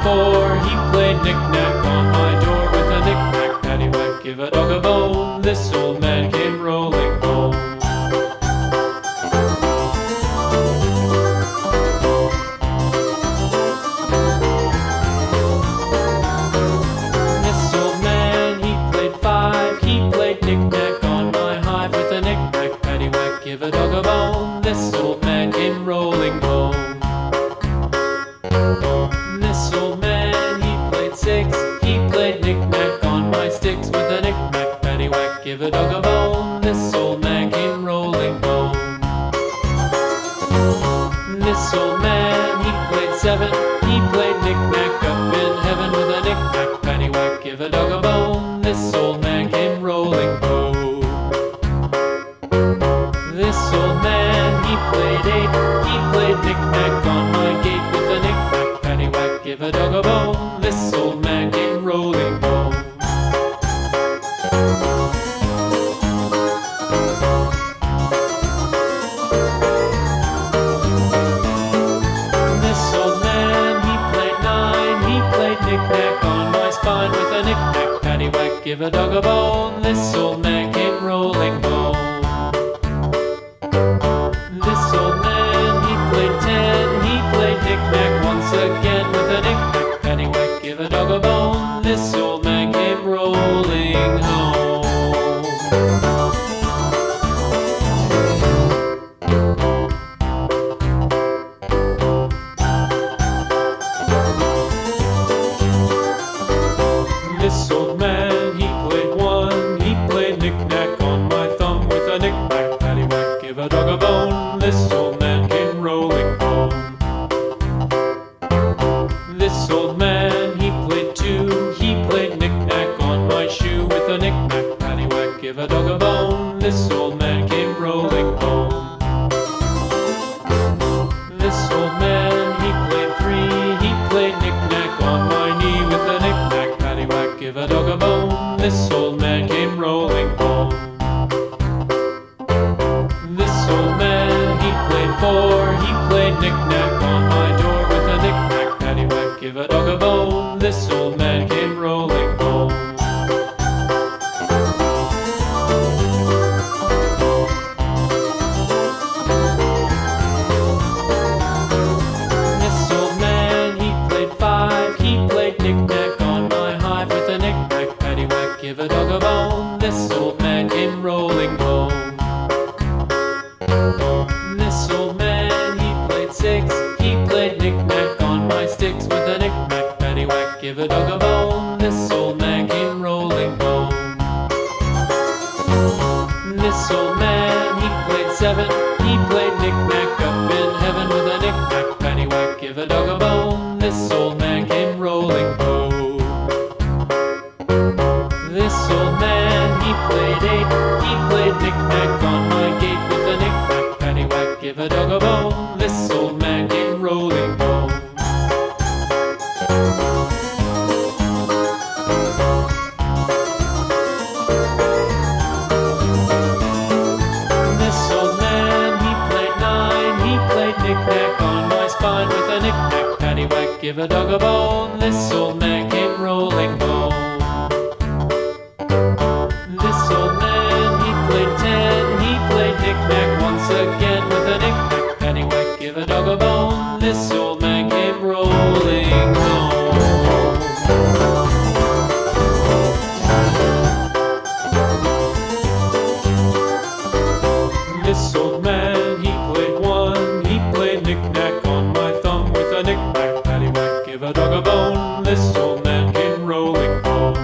4. He played knick-knack on my door with a knick-knack, paddywhack, give a dog a bone. This old man came rolling home. This old man, he played 5. He played knick-knack on my hive with a knick-knack, paddywhack, give a dog a bone. This old man came rolling home. This old man, he played 6. He played knick-knack on my sticks with a knick-knack, paddywhack, give a dog a bone. This old man came rolling home. This old man, he played 7. He played knick-knack up in heaven with a knick-knack, paddywhack, give a dog a bone. This old man came rolling home. This old man, he played 8. He played knick-knack on my gate with a knick-knack, paddywhack, give a dog a bone. This old man came rolling home. This old man, he played 9. He played knick-knack on my spine with a knick-knack, paddywhack, give a dog a bone. This old man came rolling home. This old man, he played 10. He played knick-knack once again with a knick-knack, paddywhack, give a dog a bone. This old man came rolling home. This old man, he played 1. He played knick-knack on my thumb with a knick-knack, paddywhack, give a dog a bone. This old man came rolling home. This old man, he played 2. He played knick-knack on my shoe with a knick-knack, paddywhack, give a dog a bone. This old man came rolling home. This old man, he played 3. He played knick-knack on my knee with a knick-knack, paddywhack, give a dog a bone. This old man came rolling home. This old man, he played 4. He played knick-knack on my door with a knick-knack, paddywhack, give a dog a bone. This old man came rolling home. This old man, he played 5. He played knick-knack on my hive with a knick-knack, paddywhack, give a dog a bone. This old man came rolling home. This old man, he played 6. He played knick-knack on my sticks with a knick-knack, paddywhack, give a dog a bone. This old man came rolling home. This old man, he played 7. He played knick-knack up in heaven with a knick-knack, paddywhack, give a dog a bone. This old man came rolling home. This old man, he played 8. He played knick-knack on my gate with a knick-knack, paddywhack, give a dog a bone. This old man came rolling home. This old man, he played 9. He played knick-knack on my spine with a knick-knack, paddywhack, give a dog a bone. This old man came rolling home. This old man, he played 10. He played knick-knack once again with a knick-knack, paddywhack, give a dog a bone. This old man came rolling home. This old man, he played 1. He played knick-knack on my thumb with a knick-knack, paddywhack, give a dog a bone. This old man came rolling home.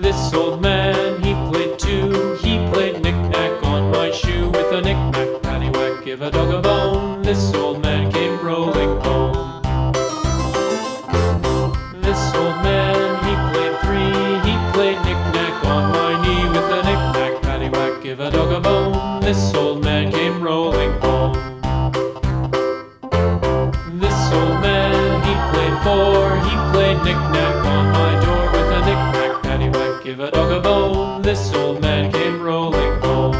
This old man, he played 2. He played knick-knack on my shoe with a knick-knack, paddywhack, give a dog a bone. This old man came rolling home. This old man, he played 3. He played knick-knack on my knee with a knick-knack, paddywhack, give a dog a bone. This old man came rolling home. This old man, he played 4. He played knick-knack on my door with a knick-knack, paddywhack, give a dog a bone. This old man came rolling home.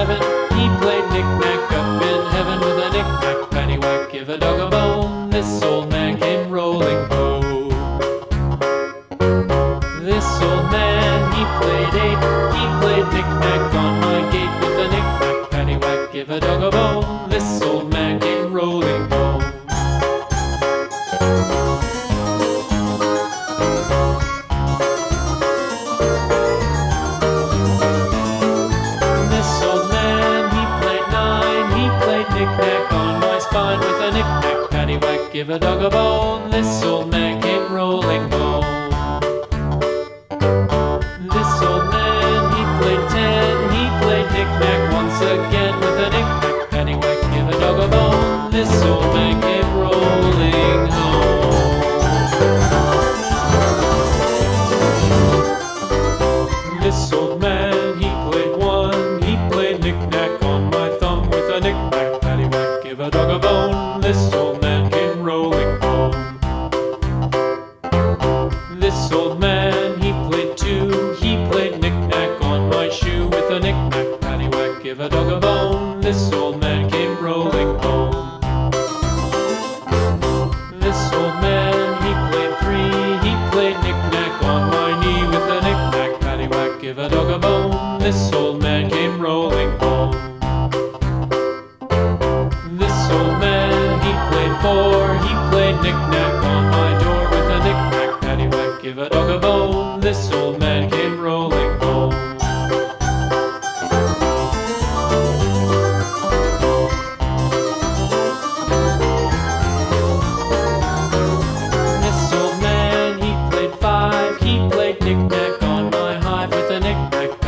7, he played knick-knack up in heaven with a knick-knack, paddywhack, give a dog a bone. This old man came rolling home. This old man, he played 8, he played knick-knack on my gate with a knick-knack, paddywhack, give a dog a bone. This old man came rolling home. This old man, he played 9, he played knick-knack on my spine with a knick-knack, paddywhack, give a dog a bone. This old man came rolling home. This old man, he played 10, he played knick-knack once again with a knick-knack, paddywhack, give a dog a bone. This old man came rolling home. This old man, he played 1, he played knick-knack on my thumb with a knick-knack, paddywhack, give a dog a bone. This old man came rolling home. This old man, he played 2, he played knick-knack on my shoe with a knick-knack, paddywhack, give a dog a bone. This old man came rolling home. This old man, he played 3, he played knick-knack on my knee with a knick-knack, paddywhack, give a dog a bone. This old